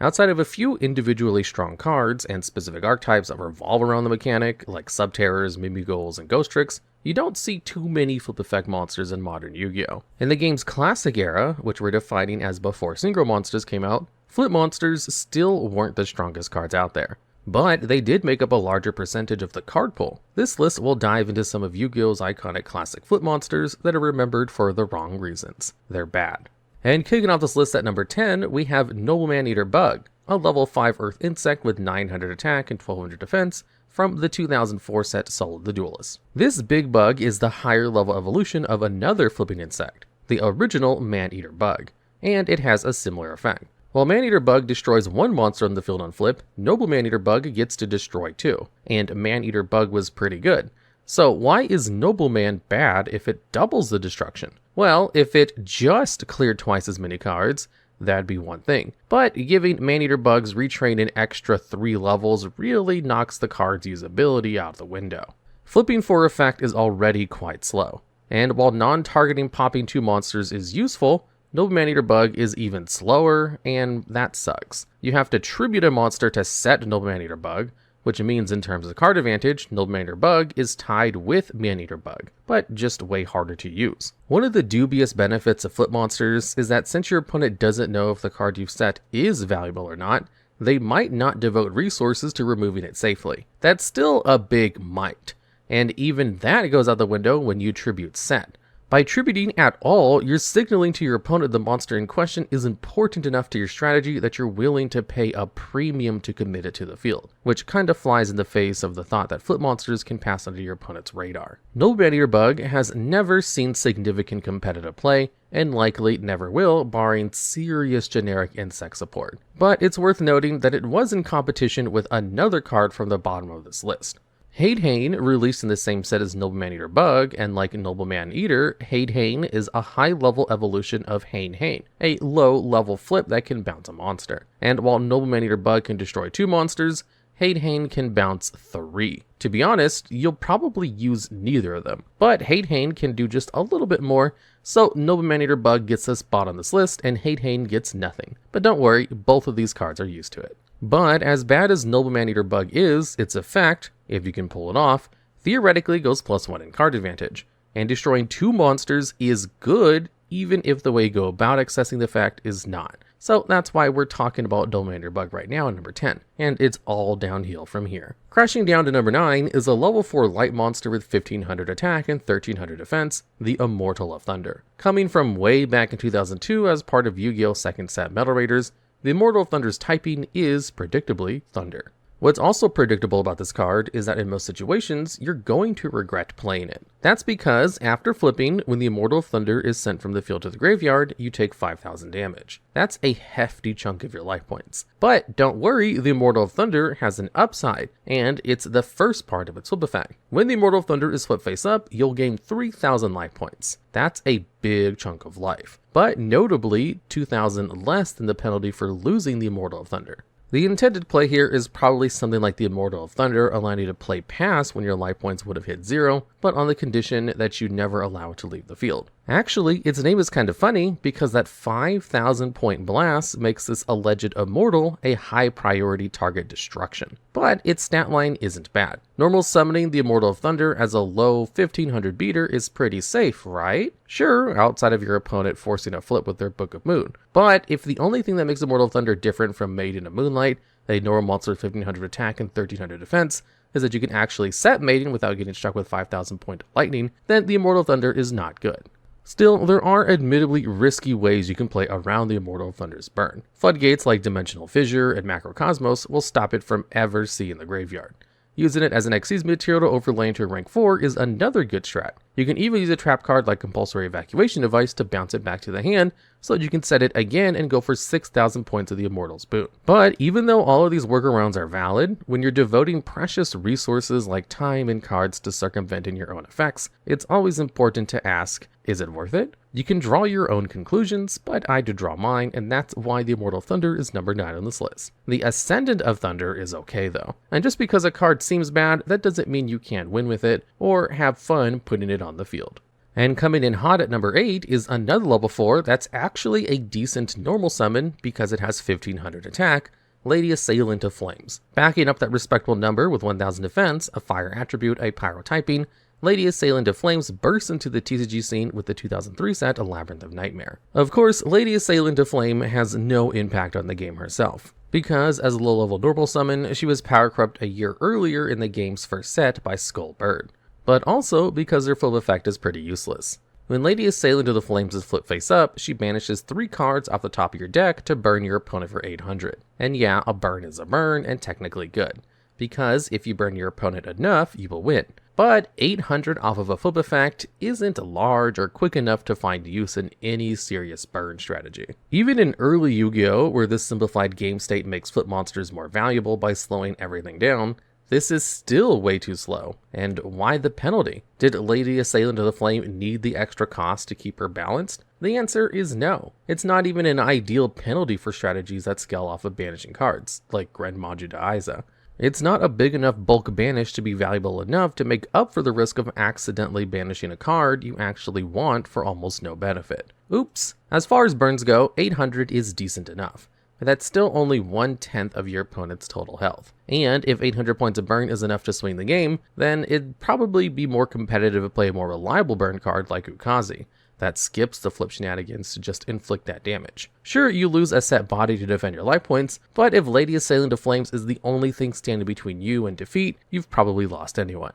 Outside of a few individually strong cards and specific archetypes that revolve around the mechanic, like Subterrors, Mimighouls, and Ghostricks, you don't see too many flip effect monsters in modern Yu-Gi-Oh! In the game's classic era, which we're defining as before synchro monsters came out, flip monsters still weren't the strongest cards out there. But they did make up a larger percentage of the card pool. This list will dive into some of Yu-Gi-Oh's iconic classic flip monsters that are remembered for the wrong reasons. They're bad. And kicking off this list at number 10, we have Nobleman-Eater Bug, a level 5 Earth insect with 900 attack and 1200 defense from the 2004 set Soul of the Duelist. This big bug is the higher level evolution of another flipping insect, the original Man-Eater Bug, and it has a similar effect. While Man-Eater Bug destroys one monster on the field on flip, Nobleman-Eater Bug gets to destroy two, and Man-Eater Bug was pretty good. So why is Nobleman bad if it doubles the destruction? Well, if it just cleared twice as many cards, that'd be one thing. But giving Man-Eater Bugs retrain an extra 3 levels really knocks the card's usability out the window. Flipping for effect is already quite slow. And while non-targeting popping 2 monsters is useful, Nobleman-Eater Bug is even slower, and that sucks. You have to tribute a monster to set Nobleman-Eater Bug, which means in terms of card advantage, Nobleman-Eater Bug is tied with Man-Eater Bug, but just way harder to use. One of the dubious benefits of flip monsters is that since your opponent doesn't know if the card you've set is valuable or not, they might not devote resources to removing it safely. That's still a big might, and even that goes out the window when you tribute set. By tributing at all, you're signaling to your opponent the monster in question is important enough to your strategy that you're willing to pay a premium to commit it to the field, which kinda flies in the face of the thought that flip monsters can pass under your opponent's radar. Nobleman-Eater Bug has never seen significant competitive play, and likely never will, barring serious generic insect support. But it's worth noting that it was in competition with another card from the bottom of this list. Haidhane, released in the same set as Nobleman-Eater Bug, and like Nobleman-Eater, Haidhane is a high-level evolution of Hain-Hain, a low-level flip that can bounce a monster. And while Nobleman-Eater Bug can destroy 2 monsters, Haidhane can bounce 3. To be honest, you'll probably use neither of them, but Haidhane can do just a little bit more, so Nobleman-Eater Bug gets a spot on this list, and Haidhane gets nothing. But don't worry, both of these cards are used to it. But as bad as Nobleman-Eater Bug is, its effect, if you can pull it off, theoretically goes +1 in card advantage. And destroying 2 monsters is good, even if the way you go about accessing the effect is not. So that's why we're talking about Nobleman-Eater Bug right now at number 10, and it's all downhill from here. Crashing down to number 9 is a level 4 light monster with 1500 attack and 1300 defense, the Immortal of Thunder. Coming from way back in 2002 as part of Yu-Gi-Oh! Second Set Metal Raiders, the Immortal of Thunder's typing is, predictably, Thunder. What's also predictable about this card is that in most situations, you're going to regret playing it. That's because, after flipping, when the Immortal of Thunder is sent from the field to the graveyard, you take 5,000 damage. That's a hefty chunk of your life points. But don't worry, the Immortal of Thunder has an upside, and it's the first part of its flip effect. When the Immortal of Thunder is flipped face up, you'll gain 3,000 life points. That's a big chunk of life, but notably 2,000 less than the penalty for losing the Immortal of Thunder. The intended play here is probably something like the Immortal of Thunder, allowing you to play pass when your life points would have hit 0, but on the condition that you never allow it to leave the field. Actually, its name is kind of funny because that 5,000 point blast makes this alleged immortal a high priority target destruction. But its stat line isn't bad. Normal summoning the Immortal of Thunder as a low 1500 beater is pretty safe, right? Sure, outside of your opponent forcing a flip with their Book of Moon. But if the only thing that makes Immortal of Thunder different from Maiden of Moonlight, a normal monster with 1500 attack and 1300 defense, is that you can actually set Maiden without getting struck with 5,000 point lightning, then the Immortal of Thunder is not good. Still, there are admittedly risky ways you can play around the Immortal of Thunder's burn. Floodgates like Dimensional Fissure and Macrocosmos will stop it from ever seeing the graveyard. Using it as an Xyz material to overlay into rank 4 is another good strat. You can even use a trap card like Compulsory Evacuation Device to bounce it back to the hand, so you can set it again and go for 6,000 points of the Immortal's boon. But even though all of these workarounds are valid, when you're devoting precious resources like time and cards to circumventing your own effects, it's always important to ask, is it worth it? You can draw your own conclusions, but I do draw mine, and that's why the Immortal of Thunder is number 9 on this list. The Ascendant of Thunder is okay though, and just because a card seems bad, that doesn't mean you can't win with it, or have fun putting it on the field. And coming in hot at number 8 is another level 4 that's actually a decent normal summon because it has 1500 attack, Lady Assailant of Flames. Backing up that respectable number with 1000 defense, a fire attribute, a pyro typing, Lady Assailant of Flames bursts into the TCG scene with the 2003 set A Labyrinth of Nightmare. Of course, Lady Assailant of Flame has no impact on the game herself, because as a low-level normal summon, she was power corrupt a year earlier in the game's first set by Skull Bird, but also because her full effect is pretty useless. When Lady Assailant of the Flames is flipped face up, she banishes 3 cards off the top of your deck to burn your opponent for 800. And yeah, a burn is a burn and technically good, because if you burn your opponent enough, you will win. But 800 off of a flip effect isn't large or quick enough to find use in any serious burn strategy. Even in early Yu-Gi-Oh, where this simplified game state makes flip monsters more valuable by slowing everything down, this is still way too slow. And why the penalty? Did Lady Assailant of the Flame need the extra cost to keep her balanced? The answer is no. It's not even an ideal penalty for strategies that scale off of banishing cards, like Gren Maju Daiza. It's not a big enough bulk banish to be valuable enough to make up for the risk of accidentally banishing a card you actually want for almost no benefit. Oops. As far as burns go, 800 is decent enough, but that's still only 1/10 of your opponent's total health. And if 800 points of burn is enough to swing the game, then it'd probably be more competitive to play a more reliable burn card like Ukazi, that skips the flip shenanigans to just inflict that damage. Sure, you lose a set body to defend your life points, but if Lady Assailant of Flames is the only thing standing between you and defeat, you've probably lost anyway.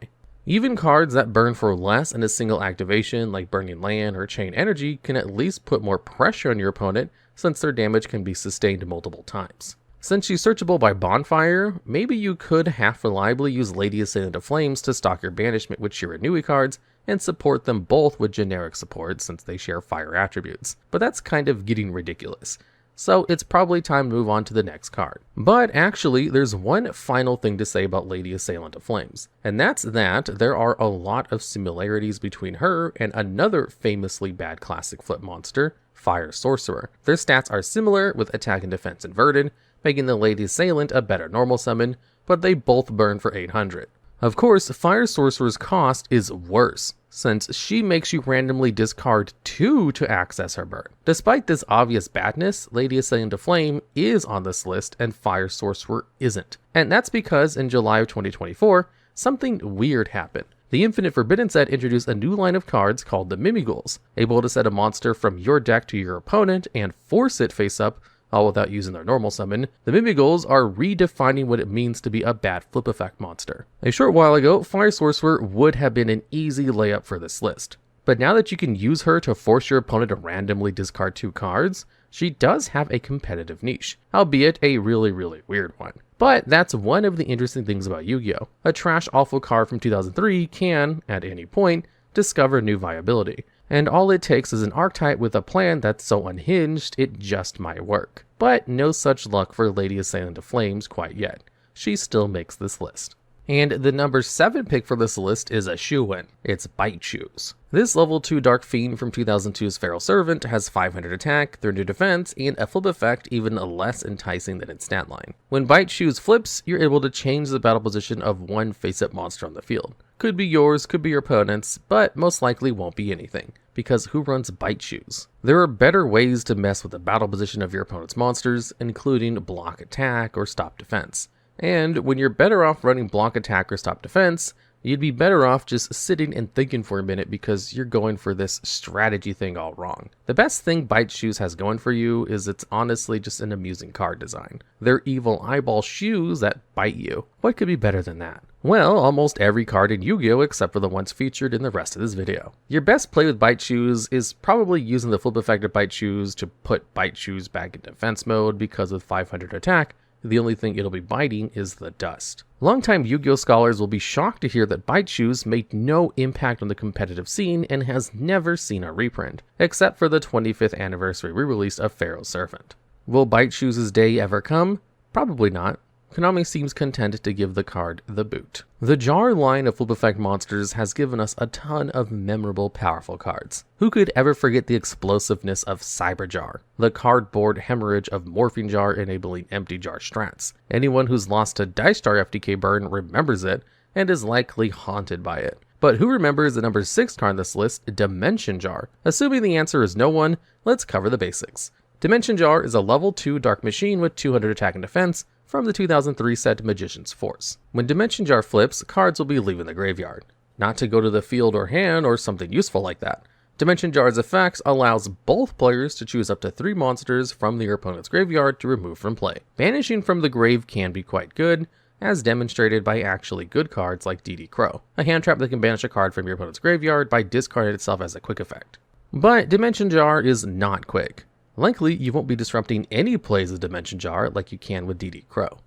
Even cards that burn for less in a single activation, like Burning Land or Chain Energy, can at least put more pressure on your opponent since their damage can be sustained multiple times. Since she's searchable by Bonfire, maybe you could half reliably use Lady Assailant of Flames to stock your banishment with Shiranui cards and support them both with generic support since they share fire attributes. But that's kind of getting ridiculous, so it's probably time to move on to the next card. But actually, there's one final thing to say about Lady Assailant of Flames, and that's that there are a lot of similarities between her and another famously bad classic flip monster, Fire Sorcerer. Their stats are similar, with attack and defense inverted, making the Lady Assailant a better normal summon, but they both burn for 800. Of course, Fire Sorcerer's cost is worse, since she makes you randomly discard 2 to access her burn. Despite this obvious badness, Lady Assailant of Flame is on this list and Fire Sorcerer isn't. And that's because in July of 2024, something weird happened. The Infinite Forbidden set introduced a new line of cards called the Mimighouls, able to set a monster from your deck to your opponent and force it face up, all without using their normal summon. The Mimighouls are redefining what it means to be a bad flip effect monster. A short while ago, Fire Sorcerer would have been an easy layup for this list, but now that you can use her to force your opponent to randomly discard 2 cards, she does have a competitive niche, albeit a really weird one. But that's one of the interesting things about Yu-Gi-Oh! A trash awful card from 2003 can, at any point, discover new viability. And all it takes is an archetype with a plan that's so unhinged it just might work. But no such luck for Lady Assailant of Flames quite yet. She still makes this list. And the number 7 pick for this list is a shoo-in. It's Bite Shoes. This level 2 Dark Fiend from 2002's Feral Servant has 500 attack, 300 defense, and a flip effect even less enticing than its stat line. When Bite Shoes flips, you're able to change the battle position of one face-up monster on the field. Could be yours, could be your opponent's, but most likely won't be anything, because who runs Bite Shoes? There are better ways to mess with the battle position of your opponent's monsters, including block attack or stop defense. And when you're better off running block attack or stop defense, you'd be better off just sitting and thinking for a minute because you're going for this strategy thing all wrong. The best thing Bite Shoes has going for you is it's honestly just an amusing card design. They're evil eyeball shoes that bite you. What could be better than that? Well, almost every card in Yu-Gi-Oh! Except for the ones featured in the rest of this video. Your best play with Bite Shoes is probably using the flip effect of Bite Shoes to put Bite Shoes back in defense mode because with 500 attack, the only thing it'll be biting is the dust. Longtime Yu-Gi-Oh! Scholars will be shocked to hear that Bite Shoes made no impact on the competitive scene and has never seen a reprint, except for the 25th anniversary re-release of Feral Servant. Will Bite Shoes' day ever come? Probably not. Konami seems content to give the card the boot. The Jar line of flip effect monsters has given us a ton of memorable, powerful cards. Who could ever forget the explosiveness of Cyber Jar, the cardboard hemorrhage of Morphing Jar enabling empty jar strats? Anyone who's lost to Dice Jar FTK burn remembers it, and is likely haunted by it. But who remembers the number 6 card on this list, Dimension Jar? Assuming the answer is no one, let's cover the basics. Dimension Jar is a level 2 dark machine with 200 attack and defense from the 2003 set Magician's Force. When Dimension Jar flips, cards will be leaving the graveyard, not to go to the field or hand or something useful like that. Dimension Jar's effects allows both players to choose up to 3 monsters from their opponent's graveyard to remove from play. Banishing from the grave can be quite good, as demonstrated by actually good cards like DD Crow, a hand trap that can banish a card from your opponent's graveyard by discarding itself as a quick effect. But Dimension Jar is not quick. Likely, you won't be disrupting any plays of Dimension Jar like you can with DD Crow.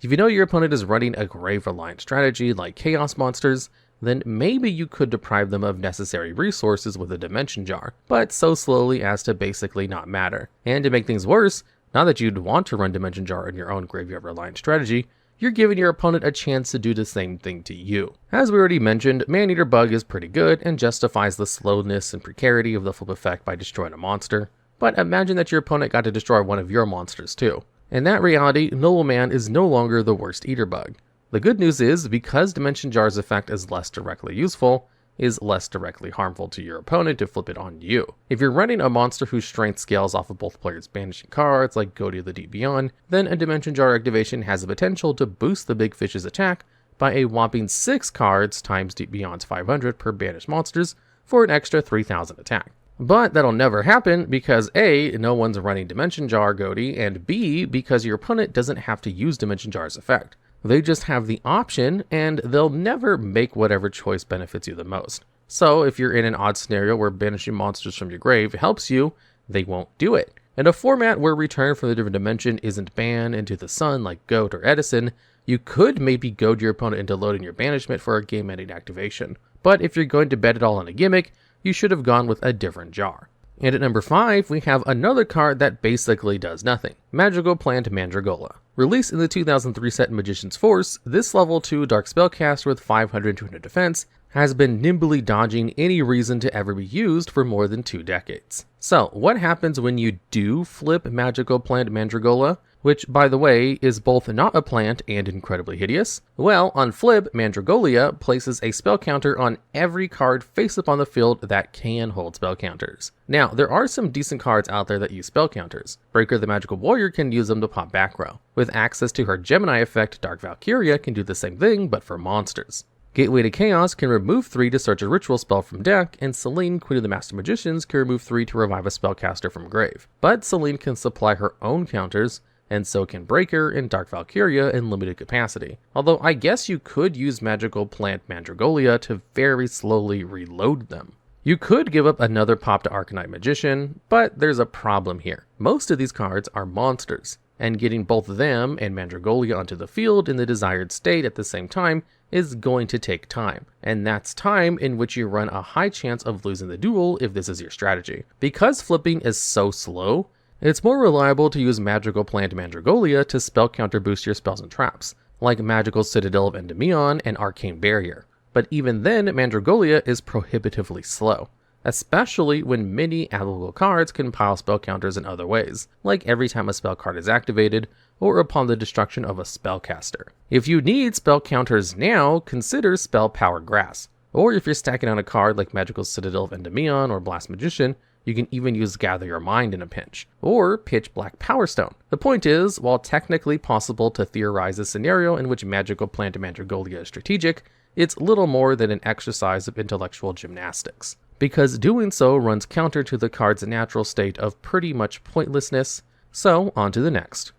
If you know your opponent is running a grave reliant strategy like Chaos Monsters, then maybe you could deprive them of necessary resources with a Dimension Jar, but so slowly as to basically not matter. And to make things worse, not that you'd want to run Dimension Jar in your own graveyard reliant strategy, you're giving your opponent a chance to do the same thing to you. As we already mentioned, Man-Eater Bug is pretty good and justifies the slowness and precarity of the flip effect by destroying a monster, but imagine that your opponent got to destroy one of your monsters too. In that reality, Nobleman is no longer the worst Eater Bug. The good news is, because Dimension Jar's effect is less directly useful, is less directly harmful to your opponent to flip it on you. If you're running a monster whose strength scales off of both players' banishing cards, like Go to the Deep Beyond, then a Dimension Jar activation has the potential to boost the big fish's attack by a whopping 6 cards times Deep Beyond's 500 per banished monsters for an extra 3000 attack. But that'll never happen because A, no one's running Dimension Jar Goaty, and B, because your opponent doesn't have to use Dimension Jar's effect. They just have the option, and they'll never make whatever choice benefits you the most. So if you're in an odd scenario where banishing monsters from your grave helps you, they won't do it. In a format where return from the different dimension isn't banned into the sun like Goat or Edison, you could maybe goad your opponent into loading your banishment for a game-ending activation. But if you're going to bet it all on a gimmick, you should have gone with a different jar. And at number 5, we have another card that basically does nothing. Magical Plant Mandragola. Released in the 2003 set Magician's Force, this level 2 dark spellcaster with 500 and 200 defense has been nimbly dodging any reason to ever be used for more than 2 decades. So, what happens when you do flip Magical Plant Mandragola? Which, by the way, is both not a plant and incredibly hideous? Well, on flip, Mandragola places a spell counter on every card face up on the field that can hold spell counters. Now, there are some decent cards out there that use spell counters. Breaker the Magical Warrior can use them to pop back row. With access to her Gemini effect, Dark Valkyria can do the same thing, but for monsters. Gateway to Chaos can remove 3 to search a ritual spell from deck, and Selene, Queen of the Master Magicians, can remove 3 to revive a spellcaster from grave. But Selene can supply her own counters, and so can Breaker and Dark Valkyria in limited capacity. Although I guess you could use Magical Plant Mandragola to very slowly reload them. You could give up another pop to Arcanite Magician, but there's a problem here. Most of these cards are monsters, and getting both them and Mandragola onto the field in the desired state at the same time is going to take time, and that's time in which you run a high chance of losing the duel if this is your strategy. Because flipping is so slow, it's more reliable to use Magical Plant Mandragola to spell counter boost your spells and traps, like Magical Citadel of Endymion and Arcane Barrier. But even then, Mandragola is prohibitively slow, especially when many applicable cards can pile spell counters in other ways, like every time a spell card is activated, or upon the destruction of a spellcaster. If you need spell counters now, consider Spell Power Grass. Or if you're stacking on a card like Magical Citadel of Endymion or Blast Magician, you can even use Gather Your Mind in a pinch, or Pitch Black Power Stone. The point is, while technically possible to theorize a scenario in which Magical Plant Mandragola is strategic, it's little more than an exercise of intellectual gymnastics, because doing so runs counter to the card's natural state of pretty much pointlessness. So, on to the next.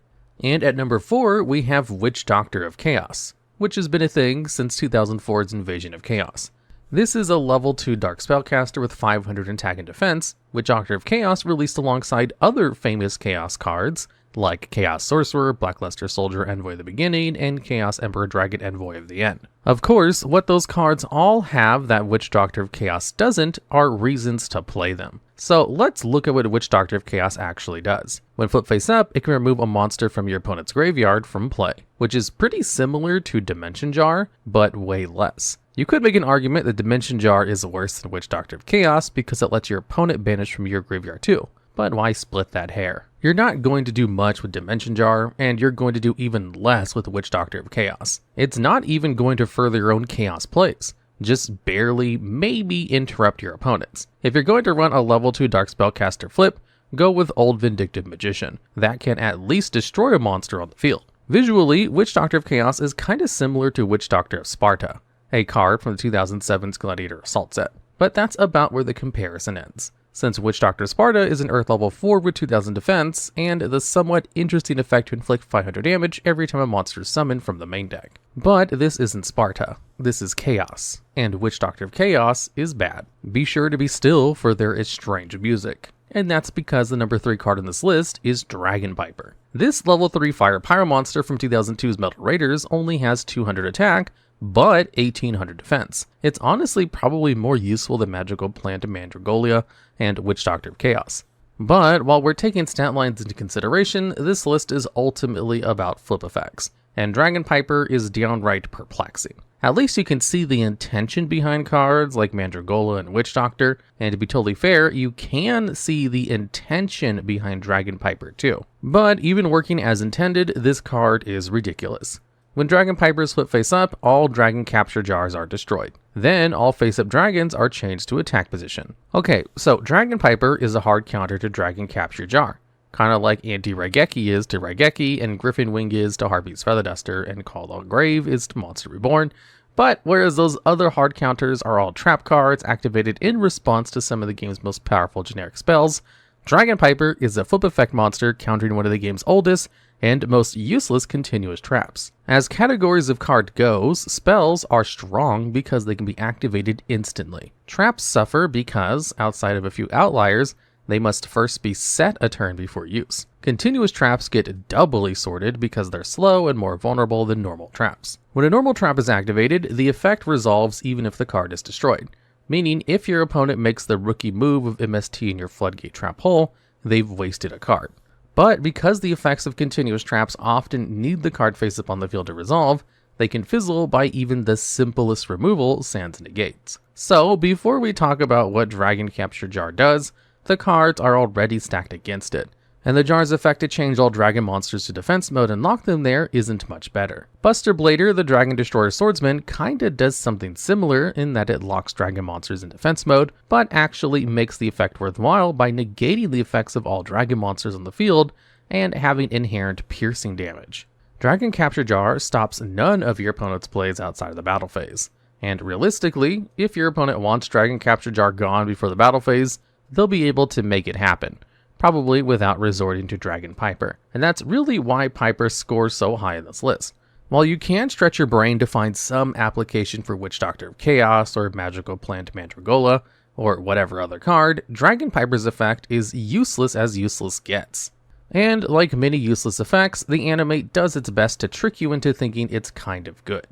And at number 4, we have Witch Doctor of Chaos, which has been a thing since 2004's Invasion of Chaos. This is a level 2 dark spellcaster with 500 attack and defense, Witch Doctor of Chaos released alongside other famous Chaos cards, like Chaos Sorcerer, Blackluster Soldier Envoy of the Beginning, and Chaos Emperor Dragon Envoy of the End. Of course, what those cards all have that Witch Doctor of Chaos doesn't are reasons to play them. So let's look at what Witch Doctor of Chaos actually does. When flip face up, it can remove a monster from your opponent's graveyard from play, which is pretty similar to Dimension Jar, but way less. You could make an argument that Dimension Jar is worse than Witch Doctor of Chaos because it lets your opponent banish from your graveyard too, but why split that hair? You're not going to do much with Dimension Jar, and you're going to do even less with Witch Doctor of Chaos. It's not even going to further your own Chaos plays. just barely, maybe interrupt your opponents. If you're going to run a level 2 Dark Spellcaster flip, go with Old Vindictive Magician. That can at least destroy a monster on the field. Visually, Witch Doctor of Chaos is kinda similar to Witch Doctor of Sparta, a card from the 2007's Gladiator Assault set. But that's about where the comparison ends, since Witch Doctor Sparta is an Earth level 4 with 2000 defense, and the somewhat interesting effect to inflict 500 damage every time a monster is summoned from the main deck. But this isn't Sparta, this is Chaos, and Witch Doctor of Chaos is bad. Be sure to be still, for there is strange music. And that's because the number 3 card on this list is Dragon Piper. This level 3 Fire Pyro monster from 2002's Metal Raiders only has 200 attack, but 1800 defense. It's honestly probably more useful than Magical Plant Mandragola and Witch Doctor of Chaos. But while we're taking stat lines into consideration, this list is ultimately about flip effects, and Dragon Piper is downright perplexing. At least you can see the intention behind cards like Mandragola and Witch Doctor, and to be totally fair, you can see the intention behind Dragon Piper too. But even working as intended, this card is ridiculous. When Dragon Pipers flip face up, all Dragon Capture Jars are destroyed. Then all face-up dragons are changed to attack position. Okay, so Dragon Piper is a hard counter to Dragon Capture Jar. Kinda like Anti-Raigeki is to Raigeki, and Griffin Wing is to Harpy's Feather Duster, and Call of Grave is to Monster Reborn. But whereas those other hard counters are all trap cards activated in response to some of the game's most powerful generic spells, Dragon Piper is a flip effect monster countering one of the game's oldest and most useless continuous traps. As categories of card goes, spells are strong because they can be activated instantly. Traps suffer because, outside of a few outliers, they must first be set a turn before use. Continuous traps get doubly sorted because they're slow and more vulnerable than normal traps. When a normal trap is activated, the effect resolves even if the card is destroyed, meaning if your opponent makes the rookie move of MST in your Floodgate trap hole, they've wasted a card. But because the effects of continuous traps often need the card face up on the field to resolve, they can fizzle by even the simplest removal, sans negates. So before we talk about what Dragon Capture Jar does, the cards are already stacked against it, and the jar's effect to change all dragon monsters to defense mode and lock them there isn't much better. Buster Blader, the Dragon Destroyer Swordsman, kinda does something similar in that it locks dragon monsters in defense mode, but actually makes the effect worthwhile by negating the effects of all dragon monsters on the field and having inherent piercing damage. Dragon Capture Jar stops none of your opponent's plays outside of the battle phase, and realistically, if your opponent wants Dragon Capture Jar gone before the battle phase, they'll be able to make it happen, probably without resorting to Dragon Piper. And that's really why Piper scores so high in this list. While you can stretch your brain to find some application for Witch Doctor of Chaos or Magical Plant Mandragola, or whatever other card, Dragon Piper's effect is useless as useless gets. And like many useless effects, the anime does its best to trick you into thinking it's kind of good.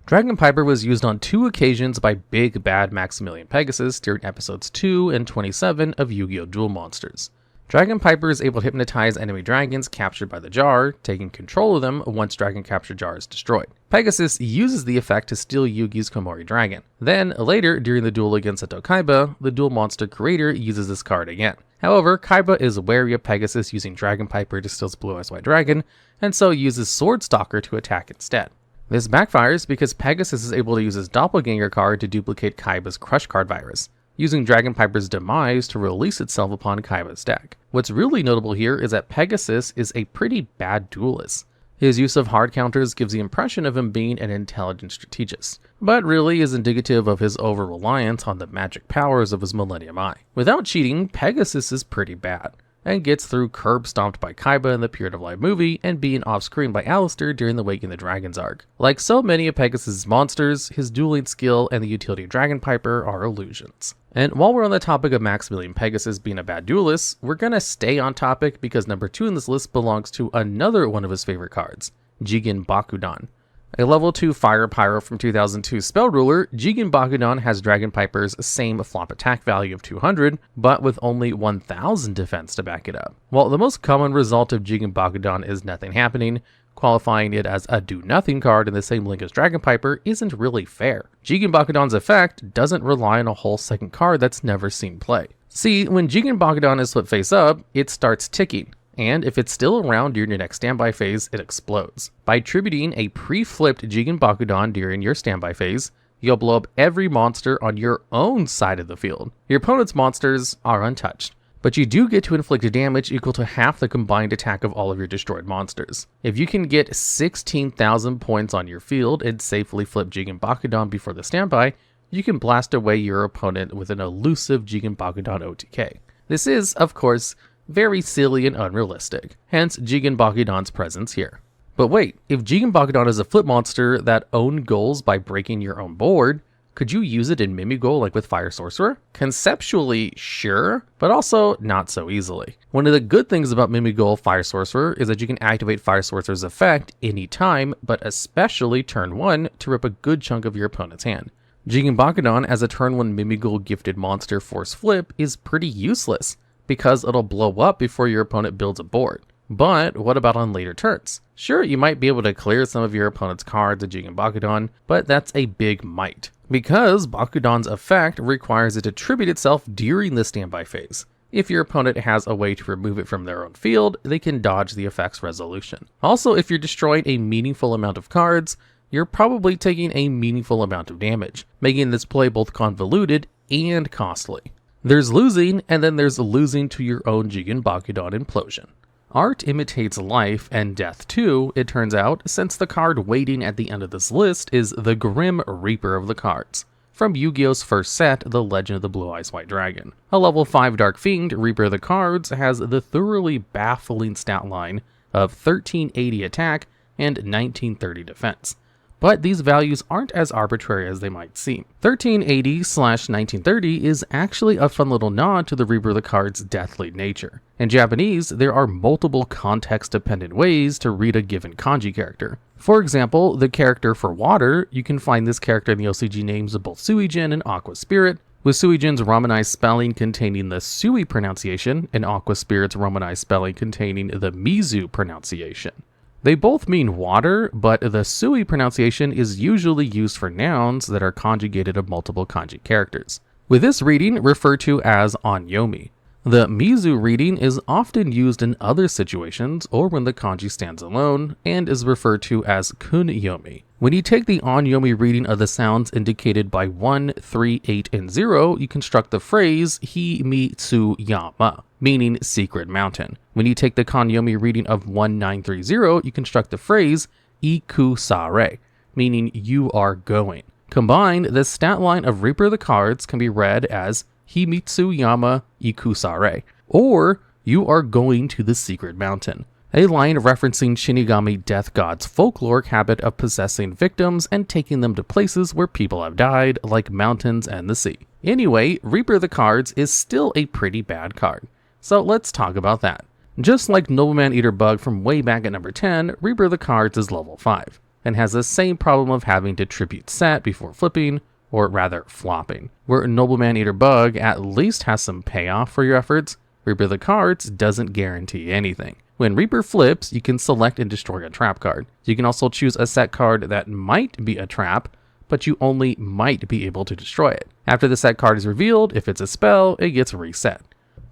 Dragon Piper was used on 2 occasions by Big Bad Maximilian Pegasus during episodes 2 and 27 of Yu-Gi-Oh! Duel Monsters. Dragon Piper is able to hypnotize enemy dragons captured by the jar, taking control of them once Dragon Capture Jar is destroyed. Pegasus uses the effect to steal Yugi's Komori dragon. Then, later, during the duel against Seto Kaiba, the Duel Monster creator uses this card again. However, Kaiba is wary of Pegasus using Dragon Piper to steal his Blue Eyes White Dragon, and so uses Sword Stalker to attack instead. This backfires because Pegasus is able to use his Doppelganger card to duplicate Kaiba's Crush Card virus, using Dragon Piper's demise to release itself upon Kaiba's deck. What's really notable here is that Pegasus is a pretty bad duelist. His use of hard counters gives the impression of him being an intelligent strategist, but really is indicative of his over-reliance on the magic powers of his Millennium Eye. Without cheating, Pegasus is pretty bad, and gets through curb stomped by Kaiba in the Period of Light movie and being off-screen by Alistair during the Waking the Dragons arc. Like so many of Pegasus' monsters, his dueling skill and the utility of Dragon Piper are illusions. And while we're on the topic of Maximilian Pegasus being a bad duelist, we're gonna stay on topic because number 2 in this list belongs to another one of his favorite cards, Jigen Bakudan. A level 2 Fire Pyro from 2002 Spell Ruler, Jigen Bakudan has Dragon Piper's same flop attack value of 200, but with only 1000 defense to back it up. While the most common result of Jigen Bakudan is nothing happening, qualifying it as a do-nothing card in the same link as Dragon Piper isn't really fair. Jigen Bakudan's effect doesn't rely on a whole second card that's never seen play. See, when Jigen Bakudan is flipped face up, it starts ticking, and if it's still around during your next standby phase, it explodes. By attributing a pre-flipped Jigen Bakudan during your standby phase, you'll blow up every monster on your own side of the field. Your opponent's monsters are untouched, but you do get to inflict damage equal to half the combined attack of all of your destroyed monsters. If you can get 16,000 points on your field and safely flip Jigen Bakudan before the standby, you can blast away your opponent with an elusive Jigen Bakudan OTK. This is, of course, very silly and unrealistic, hence Jigen Bakudan's presence here. But wait, if Jigen Bakudan is a flip monster that own goals by breaking your own board, could you use it in Mimighouls like with Fire Sorcerer? Conceptually, sure, but also not so easily. One of the good things about Mimighouls Fire Sorcerer is that you can activate Fire Sorcerer's effect anytime, but especially turn 1 to rip a good chunk of your opponent's hand. Jigen Bakudan as a turn 1 Mimighoul gifted monster force flip is pretty useless, because it'll blow up before your opponent builds a board. But what about on later turns? Sure, you might be able to clear some of your opponent's cards with Jigen Bakudan, but that's a big might, because Bakudan's effect requires it to tribute itself during the standby phase. If your opponent has a way to remove it from their own field, they can dodge the effect's resolution. Also, if you're destroying a meaningful amount of cards, you're probably taking a meaningful amount of damage, making this play both convoluted and costly. There's losing, and then there's losing to your own Jigen Bakudan implosion. Art imitates life and death too, it turns out, since the card waiting at the end of this list is the Grim Reaper of the cards. From Yu-Gi-Oh's first set, The Legend of the Blue Eyes White Dragon. A level 5 Dark Fiend, Reaper of the cards, has the thoroughly baffling stat line of 1380 attack and 1930 defense. But these values aren't as arbitrary as they might seem. 1380/1930 is actually a fun little nod to the Reaper of the card's deathly nature. In Japanese, there are multiple context-dependent ways to read a given kanji character. For example, the character for water, you can find this character in the OCG names of both Suijin and Aqua Spirit, with Suijin's romanized spelling containing the Sui pronunciation, and Aqua Spirit's romanized spelling containing the Mizu pronunciation. They both mean water, but the Sui pronunciation is usually used for nouns that are conjugated of multiple kanji characters, with this reading referred to as onyomi. The Mizu reading is often used in other situations or when the kanji stands alone, and is referred to as kunyomi. When you take the onyomi reading of the sounds indicated by 1, 3, 8, and 0, you construct the phrase Hi-mi-tsu-yama, meaning secret mountain. When you take the kanyomi reading of 1930, you construct the phrase Iku-sare, meaning you are going. Combined, the stat line of Reaper of the cards can be read as Himitsu-yama Iku-sare, or you are going to the secret mountain. A line referencing Shinigami Death God's folkloric habit of possessing victims and taking them to places where people have died, like mountains and the sea. Anyway, Reaper of the cards is still a pretty bad card, so let's talk about that. Just like Nobleman-Eater Bug from way back at number 10, Reaper of the cards is level 5, and has the same problem of having to tribute set before flipping, or rather flopping. Where Nobleman-Eater Bug at least has some payoff for your efforts, Reaper of the cards doesn't guarantee anything. When Reaper flips, you can select and destroy a trap card. You can also choose a set card that might be a trap, but you only might be able to destroy it. After the set card is revealed, if it's a spell, it gets reset.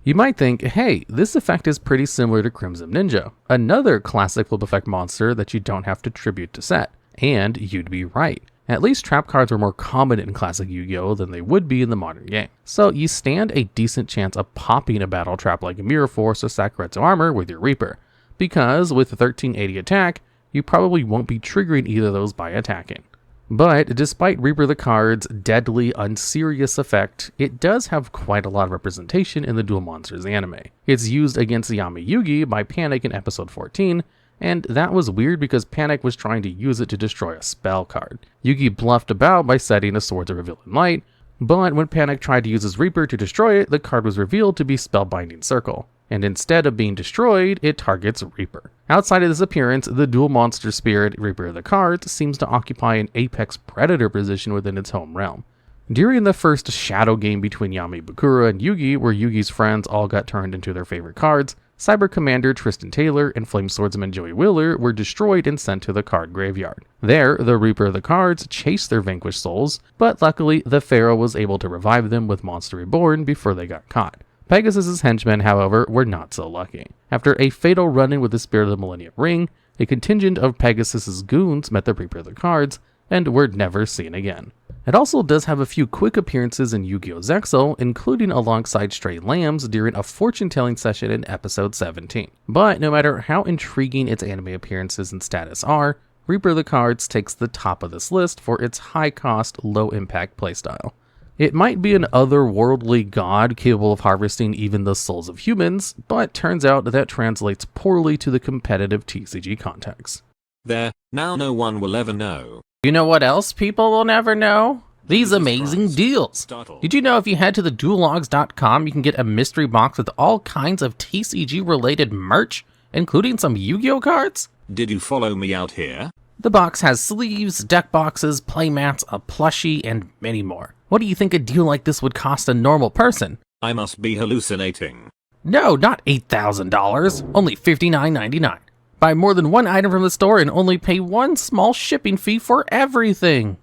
You might think, hey, this effect is pretty similar to Crimson Ninja, another classic flip effect monster that you don't have to tribute to set. And you'd be right. At least trap cards were more common in classic Yu-Gi-Oh! Than they would be in the modern game. So you stand a decent chance of popping a battle trap like a Mirror Force or Sakuretsu Armor with your Reaper, because with 1380 attack, you probably won't be triggering either of those by attacking. But despite Reaper of the card's deadly, unserious effect, it does have quite a lot of representation in the Duel Monsters anime. It's used against Yami Yugi by Panic in episode 14, and that was weird because Panic was trying to use it to destroy a spell card. Yugi bluffed about by setting a Swords of Revealing Light, but when Panic tried to use his Reaper to destroy it, the card was revealed to be Spellbinding Circle, and instead of being destroyed, it targets Reaper. Outside of this appearance, the Duel Monster Spirit Reaper of the cards seems to occupy an apex predator position within its home realm. During the first shadow game between Yami Bakura and Yugi, where Yugi's friends all got turned into their favorite cards, Cyber Commander Tristan Taylor and Flame Swordsman Joey Wheeler were destroyed and sent to the card graveyard. There, the Reaper of the cards chased their vanquished souls, but luckily the Pharaoh was able to revive them with Monster Reborn before they got caught. Pegasus's henchmen, however, were not so lucky. After a fatal run-in with the Spirit of the Millennium Ring, a contingent of Pegasus's goons met the Reaper of the cards, and were never seen again. It also does have a few quick appearances in Yu-Gi-Oh! Zexal, including alongside Stray Lambs during a fortune-telling session in episode 17. But no matter how intriguing its anime appearances and status are, Reaper of the Cards takes the top of this list for its high-cost, low-impact playstyle. It might be an otherworldly god capable of harvesting even the souls of humans, but turns out that translates poorly to the competitive TCG context. There, now no one will ever know. You know what else people will never know? These amazing deals! Did you know if you head to TheDuelLogs.com you can get a mystery box with all kinds of TCG related merch, including some Yu-Gi-Oh cards? Did you follow me out here? The box has sleeves, deck boxes, playmats, a plushie, and many more. What do you think a deal like this would cost a normal person? I must be hallucinating. No, not $8,000, only $59.99. Buy more than one item from the store and only pay one small shipping fee for everything.